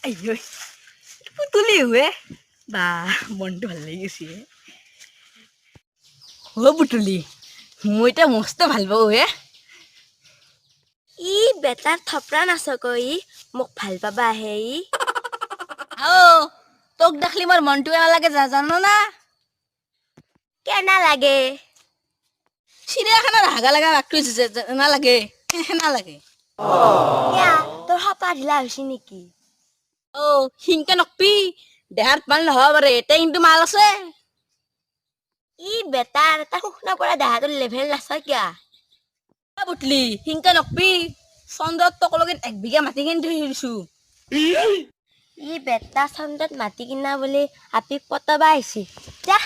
আইঐ পুতুলি হুৱে বা মনটো ভাল লাগি গৈছে অ' পুতুলি মই এতিয়া মস্ত ভাল পাওঁ হে ই বেটাৰ থপৰা নাচকৈ মোক ভাল পাবা আহে ই তোক দেখলি মোৰ মনটো নালাগে জানো না কেনা লাগে চিৰিয়াখানাৰ হাগা লগা বাঘটো নালাগে নালাগে কিয়া তোৰ সপা ঢিলা হৈছে নেকি সিংকে নকবি দেহাত মাল নহব পাৰে এতিয়া কিন্তু মাল আছে ই বেটাৰ এটা শুকনা পৰা দেহাটোৰ লেভেল নাচা কিয়া বুটলি সিংকে নকবি চন্দ্ৰত তোক লগত 1 বিঘা মাটি কিনি থৈ দিছো ই বেটা চন্দ্ৰত মাটি কিনা বুলি আপিক পতাবা আহিছি যা